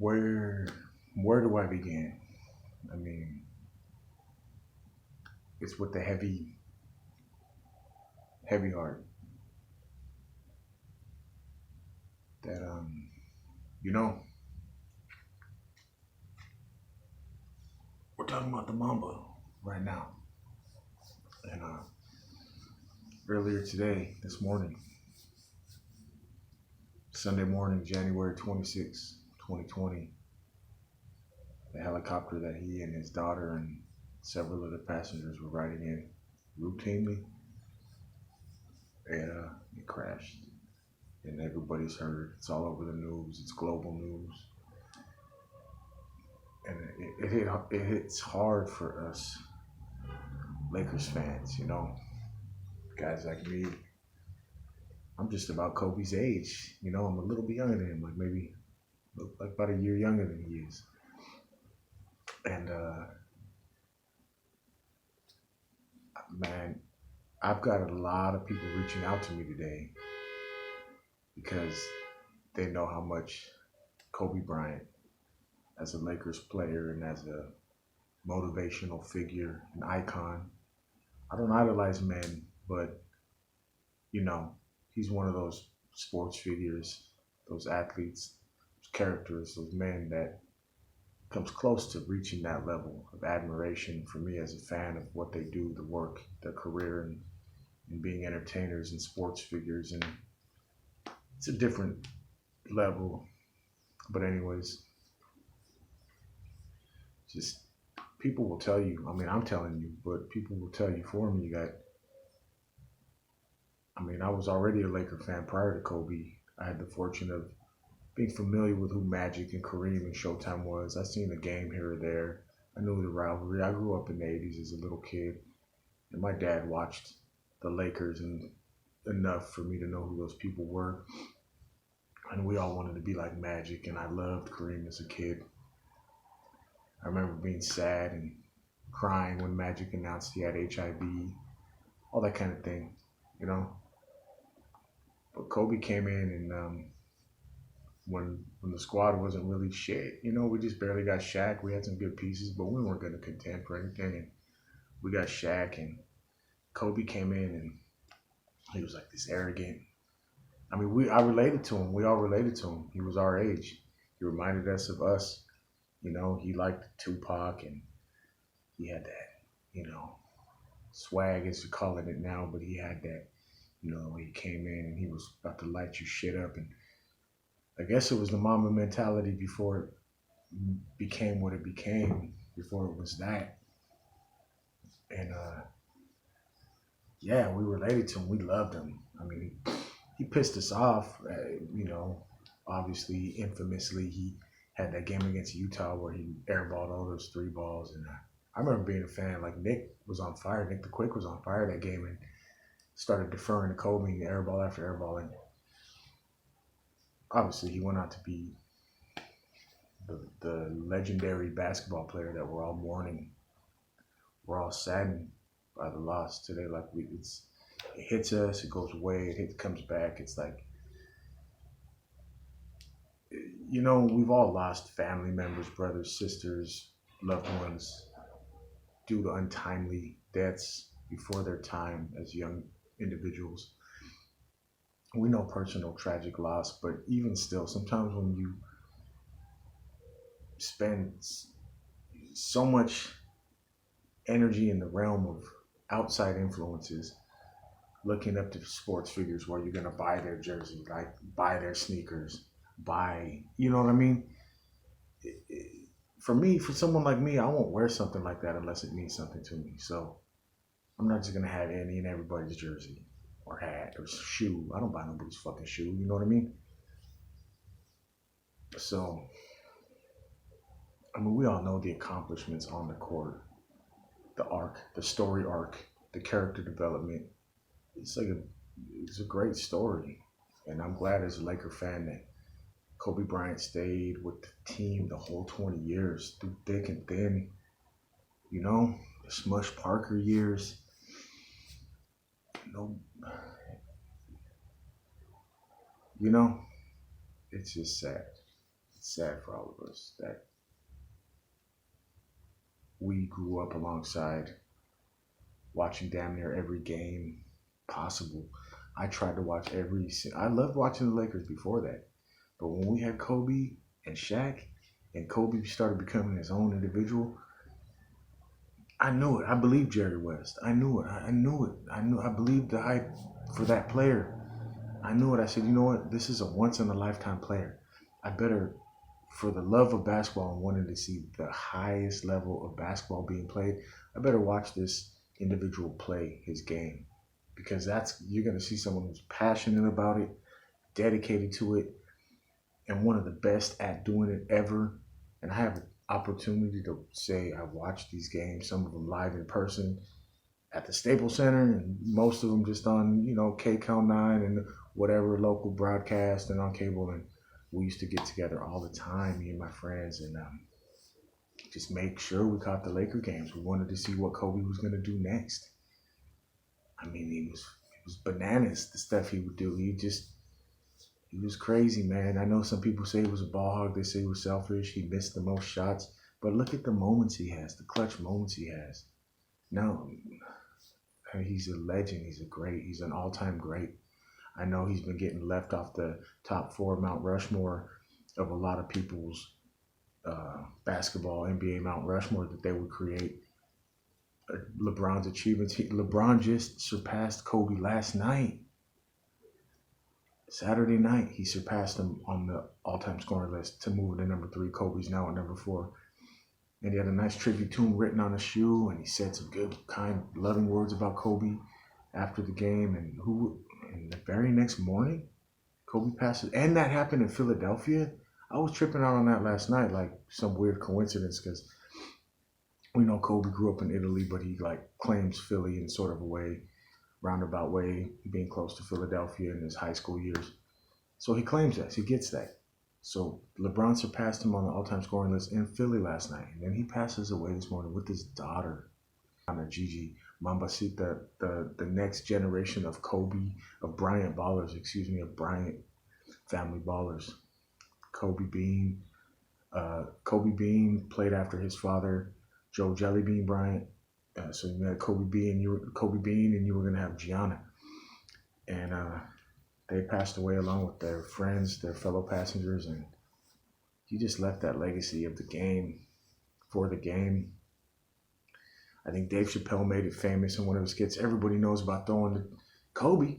where where do I begin? I mean, it's with the heavy heart that you know we're talking about the Mamba right now. And earlier today, this morning, Sunday morning, January 26, 2020, the helicopter that he and his daughter and several other passengers were riding in routinely, it crashed. And everybody's heard. It's all over the news. It's global news, and it hits hard for us Lakers fans. Guys like me. I'm just about Kobe's age. I'm a little bit younger than him, like maybe like about a year younger than he is. And man, I've got a lot of people reaching out to me today because they know how much Kobe Bryant, as a Lakers player and as a motivational figure, an icon. I don't idolize men, but you know, he's one of those sports figures, those athletes, those characters, those men that comes close to reaching that level of admiration for me as a fan of what they do, the work, their career, and being entertainers and sports figures. And it's a different level. But anyways, just people will tell you, I mean, I'm telling you, but people will tell you for me that, I mean, I was already a Laker fan prior to Kobe. I had the fortune of being familiar with who Magic and Kareem and Showtime was. I seen a game here or there. I knew the rivalry. I grew up in the 80s as a little kid, and my dad watched the Lakers and enough for me to know who those people were. And we all wanted to be like Magic, and I loved Kareem as a kid. I remember being sad and crying when Magic announced he had HIV, all that kind of thing, you know. But Kobe came in, and when the squad wasn't really shit, we just barely got Shaq. We had some good pieces, but we weren't going to contend for anything. And we got Shaq, and Kobe came in, and he was like this arrogant. I mean, I related to him. We all related to him. He was our age. He reminded us of us. He liked Tupac, and he had that, swag, as you're calling it now, but he had that, when he came in and he was about to light your shit up. And I guess it was the Mamba mentality before it became what it became, before it was that. And yeah, we related to him. We loved him. I mean, he pissed us off, obviously, infamously, he had that game against Utah where he airballed all those three balls. And I remember being a fan. Like, Nick was on fire. Nick the Quick was on fire that game and started deferring to Kobe and airball after airball. And obviously, he went on to be the legendary basketball player that we're all mourning. We're all saddened by the loss today. Like, it hits us, it goes away, it comes back. It's like, we've all lost family members, brothers, sisters, loved ones due to untimely deaths before their time as young individuals. We know personal tragic loss, but even still, sometimes when you spend so much energy in the realm of outside influences, looking up to sports figures where you're going to buy their jersey, like buy their sneakers, you know what I mean? For someone like me, I won't wear something like that unless it means something to me. So I'm not just going to have any and everybody's jersey or hat or shoe. I don't buy nobody's fucking shoe. You know what I mean? So, I mean, we all know the accomplishments on the court, the arc, the story arc, the character development. It's a great story. And I'm glad as a Laker fan that Kobe Bryant stayed with the team the whole 20 years, through thick and thin. The Smush Parker years. No, it's just sad. It's sad for all of us that we grew up alongside watching damn near every game possible. I tried to watch I loved watching the Lakers before that. But when we had Kobe and Shaq, and Kobe started becoming his own individual, I knew it. I believed Jerry West. I knew it. I knew it. I believed the hype for that player. I knew it. I said, you know what? This is a once in a lifetime player. I better, for the love of basketball and wanting to see the highest level of basketball being played, I better watch this individual play his game, because you're going to see someone who's passionate about it, dedicated to it, and one of the best at doing it ever. And I have an opportunity to say I've watched these games, some of them live in person at the Staples Center, and most of them just on, KCOW9 and whatever local broadcast and on cable. And we used to get together all the time, me and my friends, and just make sure we caught the Laker games. We wanted to see what Kobe was going to do next. I mean, it was bananas, the stuff he would do. He was crazy, man. I know some people say he was a ball hog. They say he was selfish. He missed the most shots. But look at the moments he has, the clutch moments he has. No, he's a legend. He's an all-time great. I know he's been getting left off the top 4 Mount Rushmore of a lot of people's basketball NBA Mount Rushmore that they would create. LeBron's achievements. LeBron just surpassed Kobe last night. Saturday night, he surpassed him on the all-time scoring list to move to number 3. Kobe's now at number 4. And he had a nice tribute to him written on his shoe, and he said some good, kind, loving words about Kobe after the game. And the very next morning, Kobe passes. And that happened in Philadelphia. I was tripping out on that last night, like some weird coincidence, because we know Kobe grew up in Italy, but he claims Philly in sort of a way, roundabout way, being close to Philadelphia in his high school years. So he claims that. He gets that. So LeBron surpassed him on the all-time scoring list in Philly last night. And then he passes away this morning with his daughter, Gigi. Mamba, the next generation of of Bryant ballers, of Bryant family ballers. Kobe Bean played after his father, Joe Jellybean Bryant. So you had Kobe Bean, and you were going to have Gianna. And they passed away along with their friends, their fellow passengers, and he just left that legacy of the game, for the game. I think Dave Chappelle made it famous in one of his skits. Everybody knows about throwing the Kobe.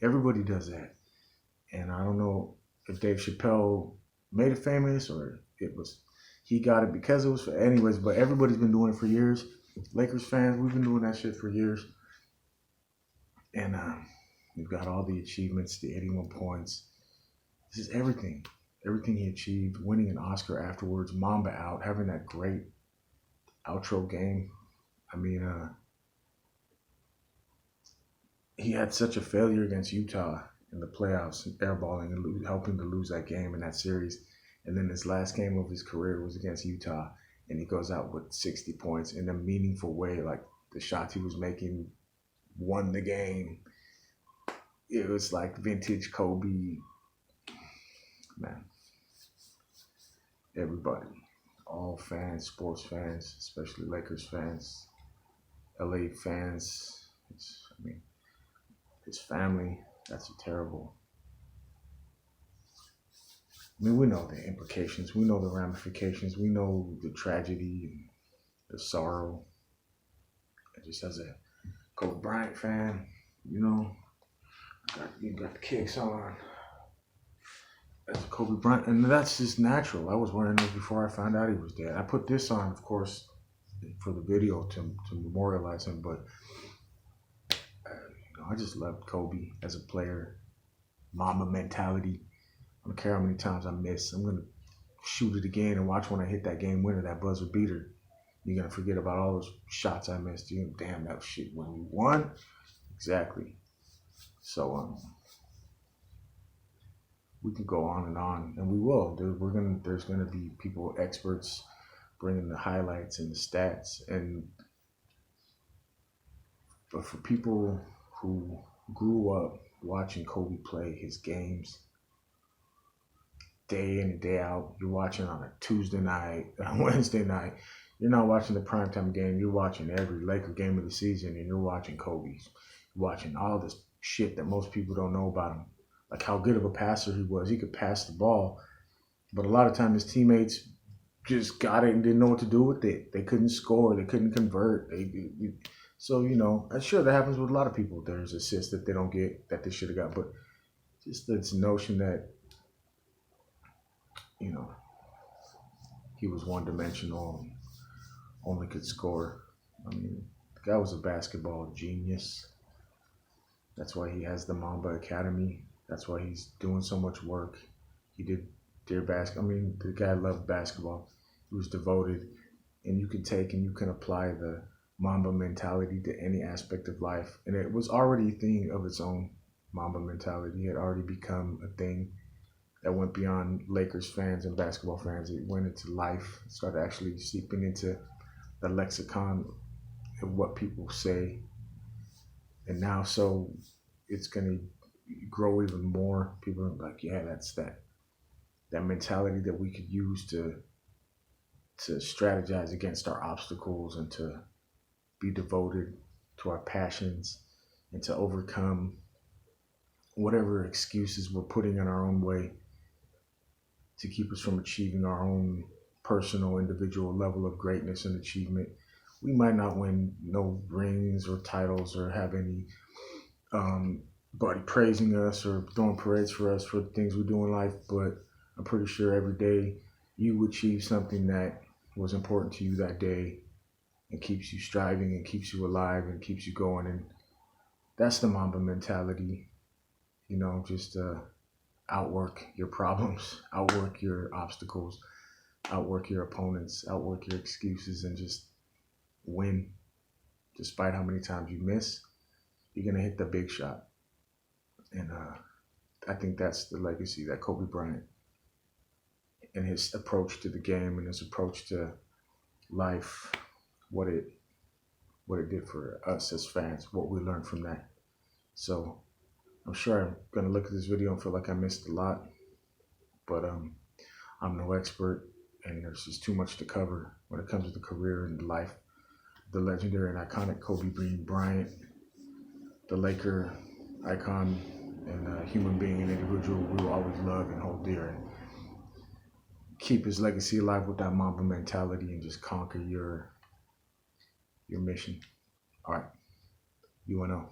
Everybody does that. And I don't know if Dave Chappelle made it famous or he got it because it was for anyways, but everybody's been doing it for years. Lakers fans, we've been doing that shit for years. And we've got all the achievements, the 81 points. This is everything. Everything he achieved, winning an Oscar afterwards, Mamba out, having that great outro game. I mean, he had such a failure against Utah in the playoffs, airballing and helping to lose that game in that series. And then his last game of his career was against Utah, and he goes out with 60 points in a meaningful way. Like the shots he was making won the game. It was like vintage Kobe. Man, everybody, all fans, sports fans, especially Lakers fans, LA fans, his family, that's terrible. I mean, we know the implications, we know the ramifications, we know the tragedy and the sorrow. Just as a Kobe Bryant fan, you got the kicks on. As a Kobe Bryant, and that's just natural. I was wearing this before I found out he was dead. I put this on, of course, for the video to memorialize him, but I just loved Kobe as a player. Mamba mentality. I don't care how many times I miss. I'm going to shoot it again and watch when I hit that game winner, that buzzer beater. You're going to forget about all those shots I missed. Damn, that shit when we won. Exactly. So, we can go on, and we will. There's going to be people, experts, bringing the highlights and the stats. But for people who grew up watching Kobe play his games, day in and day out. You're watching on a Tuesday night, a Wednesday night. You're not watching the primetime game. You're watching every Laker game of the season, and you're watching Kobe's. You're watching all this shit that most people don't know about him, like how good of a passer he was. He could pass the ball, but a lot of times his teammates just got it and didn't know what to do with it. They couldn't score. They couldn't convert. So I'm sure that happens with a lot of people. There's assists that they don't get that they should have got, but just this notion that you know he was one dimensional and only could score. I mean, the guy was a basketball genius. That's why he has the Mamba Academy. That's why he's doing so much work. He did Dear Basketball. I mean, the guy loved basketball. He was devoted, and you can take and you can apply the Mamba mentality to any aspect of life. And it was already a thing of its own. Mamba mentality had already become a thing that went beyond Lakers fans and basketball fans. It went into life, it started actually seeping into the lexicon of what people say. And now, so it's going to grow even more. People are like, yeah, that's that mentality that we could use to strategize against our obstacles and to be devoted to our passions and to overcome whatever excuses we're putting in our own way to keep us from achieving our own personal, individual level of greatness and achievement. We might not win no rings or titles or have any body praising us or throwing parades for us for the things we do in life, but I'm pretty sure every day you achieve something that was important to you that day and keeps you striving and keeps you alive and keeps you going. And that's the Mamba mentality, just outwork your problems, outwork your obstacles, outwork your opponents, outwork your excuses, and just win. Despite how many times you miss, you're going to hit the big shot. And I think that's the legacy that Kobe Bryant and his approach to the game and his approach to life, what it did for us as fans, what we learned from that. So I'm sure I'm going to look at this video and feel like I missed a lot, but I'm no expert, and there's just too much to cover when it comes to the career and life, the legendary and iconic Kobe Bryant, the Laker icon and human being and individual we will always love and hold dear, and keep his legacy alive with that Mamba mentality and just conquer your mission. All right, UNO.